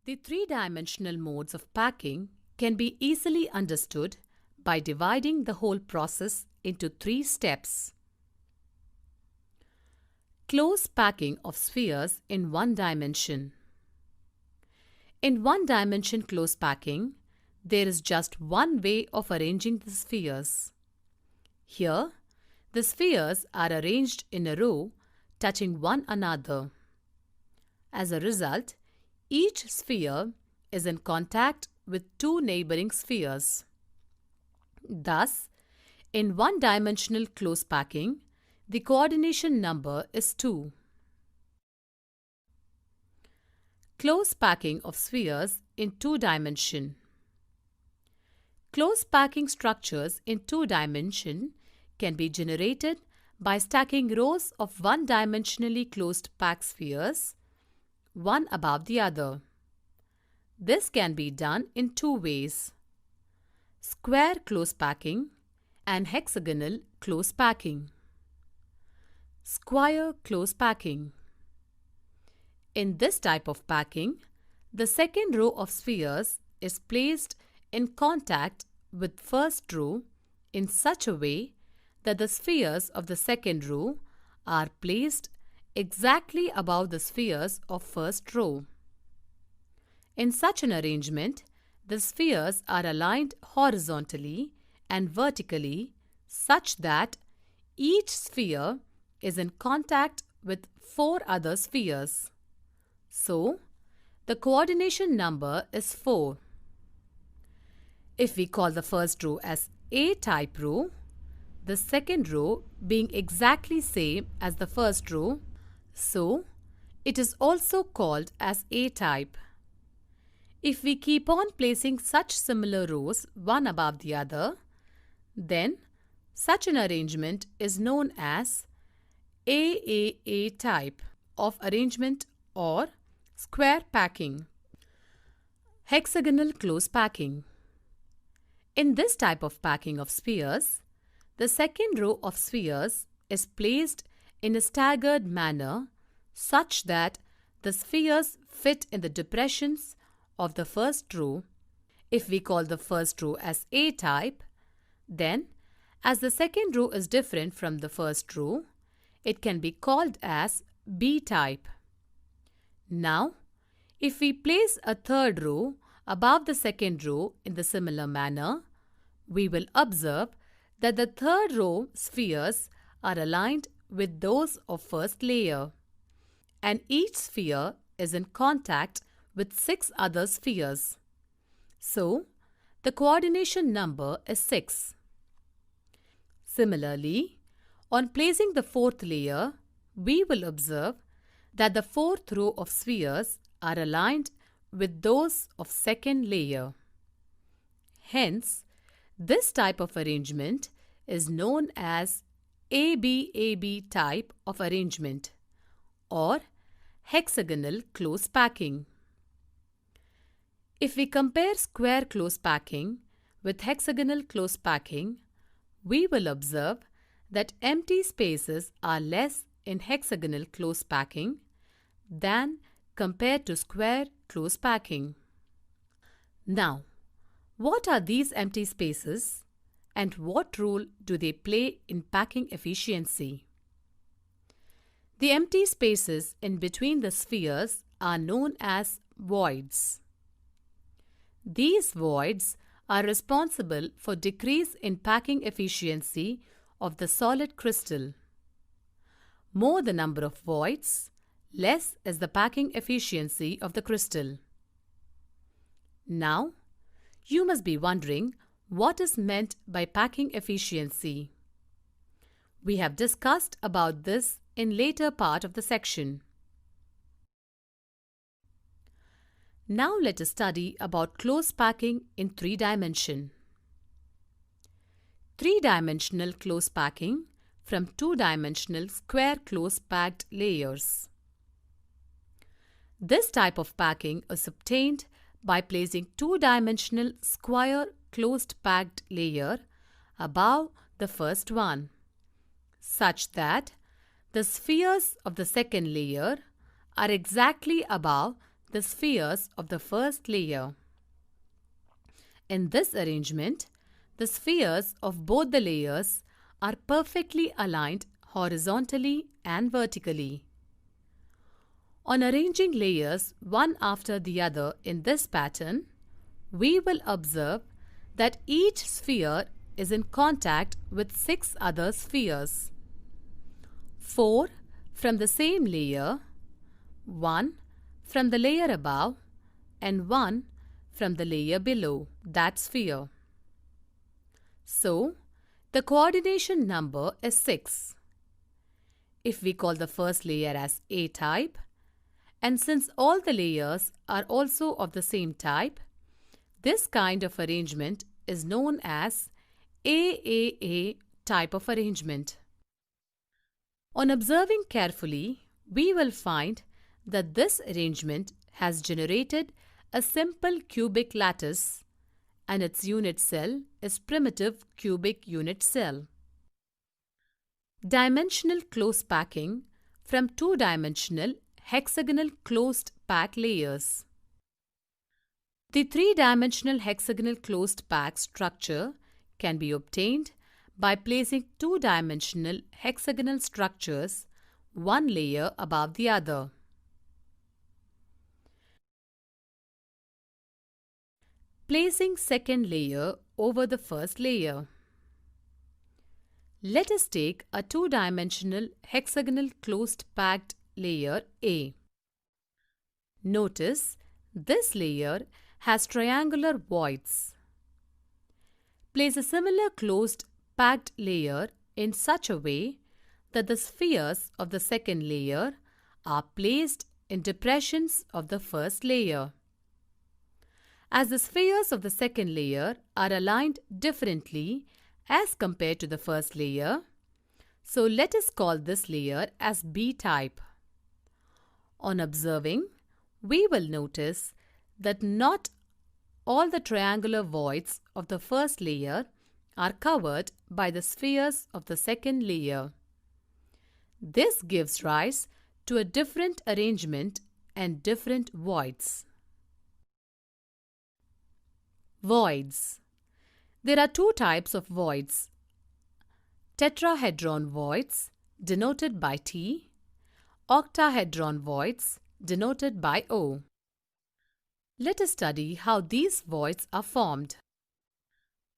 The three-dimensional modes of packing can be easily understood by dividing the whole process into three steps. Close packing of spheres in one dimension. In one-dimension close packing, there is just one way of arranging the spheres. Here, the spheres are arranged in a row touching one another. As a result, each sphere is in contact with two neighboring spheres. Thus, in one-dimensional close packing, the coordination number is 2. Close packing of spheres in two dimension. Close packing structures in two dimension can be generated by stacking rows of one-dimensionally closed packed spheres, one above the other. This can be done in two ways: square close packing and hexagonal close packing. Square close packing. In this type of packing, the second row of spheres is placed in contact with first row in such a way that the spheres of the second row are placed exactly above the spheres of first row. In such an arrangement, the spheres are aligned horizontally and vertically such that each sphere is in contact with 4 other spheres. So, the coordination number is 4. If we call the first row as A-type row, the second row being exactly same as the first row, so it is also called as A-type. If we keep on placing such similar rows one above the other, then such an arrangement is known as AAA type of arrangement or square packing. Hexagonal close packing. In this type of packing of spheres, the second row of spheres is placed in a staggered manner such that the spheres fit in the depressions of the first row. If we call the first row as A-type, then as the second row is different from the first row, it can be called as B-type. Now, if we place a third row above the second row in the similar manner, we will observe that the third row spheres are aligned with those of first layer, and each sphere is in contact with 6 other spheres. So, the coordination number is 6. Similarly, on placing the fourth layer, we will observe that the fourth row of spheres are aligned with those of second layer. Hence, this type of arrangement is known as ABAB type of arrangement or hexagonal close packing. If we compare square close packing with hexagonal close packing, we will observe that empty spaces are less in hexagonal close packing than compared to square close packing. Now, what are these empty spaces and what role do they play in packing efficiency? The empty spaces in between the spheres are known as voids. These voids are responsible for decrease in packing efficiency of the solid crystal. More the number of voids, less is the packing efficiency of the crystal. Now, you must be wondering what is meant by packing efficiency. We have discussed about this in later part of the section. Now let us study about close packing in 3 dimension. 3-dimensional close packing from 2-dimensional square close packed layers. This type of packing is obtained by placing 2-dimensional square closed packed layer above the first one, such that the spheres of the second layer are exactly above the spheres of the first layer. In this arrangement, the spheres of both the layers are perfectly aligned horizontally and vertically. On arranging layers one after the other in this pattern, we will observe that each sphere is in contact with 6 other spheres. 4 from the same layer, 1 from the layer above, and 1 from the layer below that sphere. So, the coordination number is 6. If we call the first layer as A-type, and since all the layers are also of the same type, this kind of arrangement is known as AAA type of arrangement. On observing carefully, we will find that this arrangement has generated a simple cubic lattice, and its unit cell is primitive cubic unit cell. Dimensional close packing from two-dimensional hexagonal closed pack layers. The three-dimensional hexagonal closed pack structure can be obtained by placing two-dimensional hexagonal structures one layer above the other. Placing second layer over the first layer. Let us take a two-dimensional hexagonal closed packed layer A. Notice this layer has triangular voids. Place a similar closed packed layer in such a way that the spheres of the second layer are placed in depressions of the first layer. As the spheres of the second layer are aligned differently as compared to the first layer, so let us call this layer as B-type. On observing, we will notice that not all the triangular voids of the first layer are covered by the spheres of the second layer. This gives rise to a different arrangement and different voids. Voids. There are two types of voids: tetrahedron voids, denoted by T, octahedron voids, denoted by O. Let us study how these voids are formed.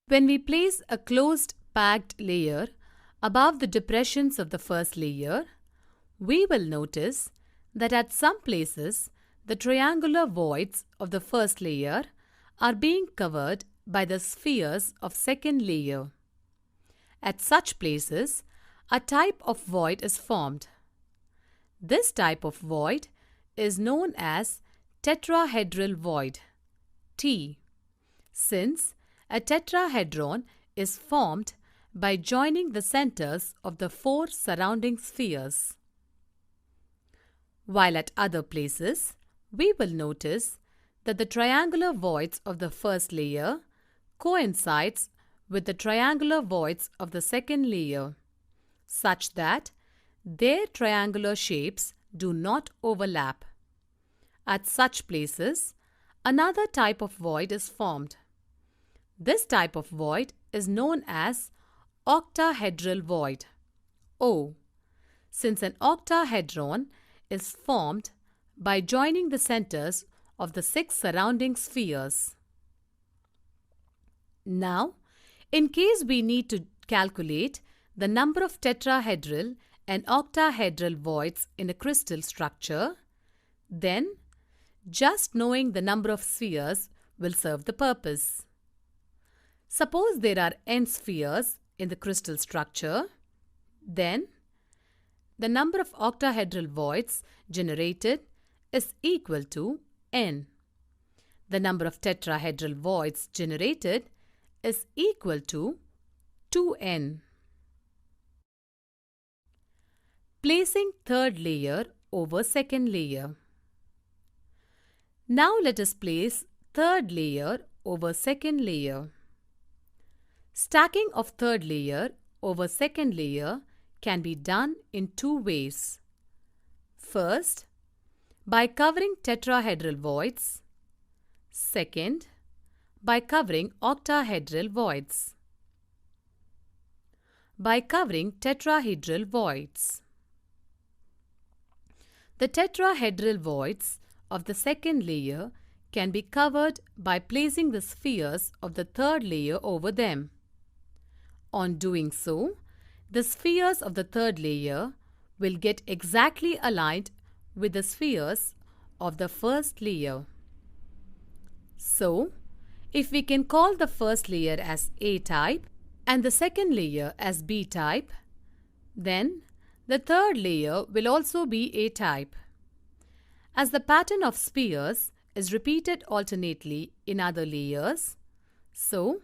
When we place a closed packed layer above the depressions of the first layer, we will notice that at some places the triangular voids of the first layer are being covered by the spheres of second layer. At such places, a type of void is formed. This type of void is known as tetrahedral void, T, since a tetrahedron is formed by joining the centers of the 4 surrounding spheres. While at other places, we will notice that the triangular voids of the first layer coincides with the triangular voids of the second layer, such that their triangular shapes do not overlap. At such places, another type of void is formed. This type of void is known as octahedral void, O, since an octahedron is formed by joining the centers of the 6 surrounding spheres. Now, in case we need to calculate the number of tetrahedral and octahedral voids in a crystal structure, then just knowing the number of spheres will serve the purpose. Suppose there are n spheres in the crystal structure, then the number of octahedral voids generated is equal to n. The number of tetrahedral voids generated is equal to 2n. Placing third layer over second layer. Now let us place third layer over second layer. Stacking of third layer over second layer can be done in two ways. First, by covering tetrahedral voids. Second, by covering octahedral voids. By covering tetrahedral voids. The tetrahedral voids of the second layer can be covered by placing the spheres of the third layer over them. On doing so, the spheres of the third layer will get exactly aligned with the spheres of the first layer. So, if we can call the first layer as A-type and the second layer as B-type, then the third layer will also be A-type. As the pattern of spheres is repeated alternately in other layers, so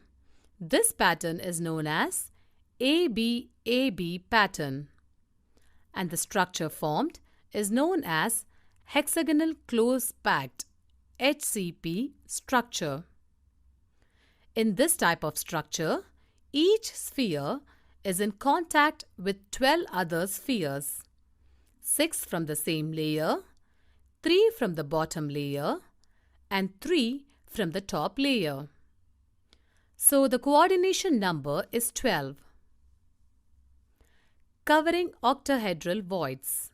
this pattern is known as AB-AB pattern, and the structure formed is known as hexagonal close-packed HCP structure. In this type of structure, each sphere is in contact with 12 other spheres, 6 from the same layer, 3 from the bottom layer, and 3 from the top layer. So the coordination number is 12. Covering octahedral voids.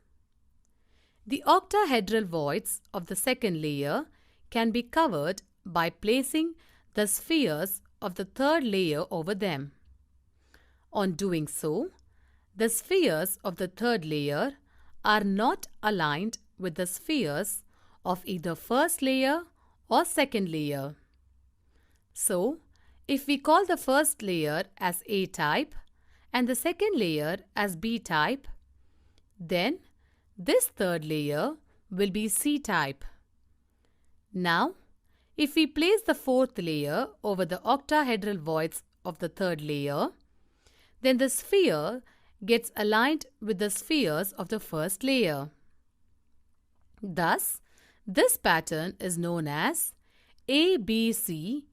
The octahedral voids of the second layer can be covered by placing the spheres of the third layer over them. On doing so, the spheres of the third layer are not aligned with the spheres of either first layer or second layer. So, if we call the first layer as A-type and the second layer as B-type, then this third layer will be C-type. Now, if we place the fourth layer over the octahedral voids of the third layer, then the sphere gets aligned with the spheres of the first layer. Thus, this pattern is known as ABC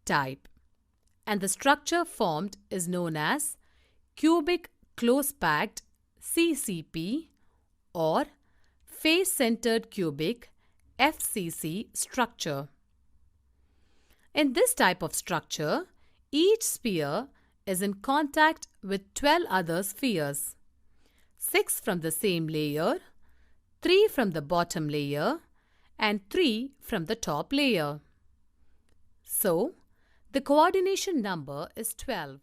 type, and the structure formed is known as cubic close-packed CCP or face-centered cubic FCC structure. In this type of structure, each sphere is in contact with 12 other spheres, 6 from the same layer, 3 from the bottom layer, and 3 from the top layer. So, the coordination number is 12.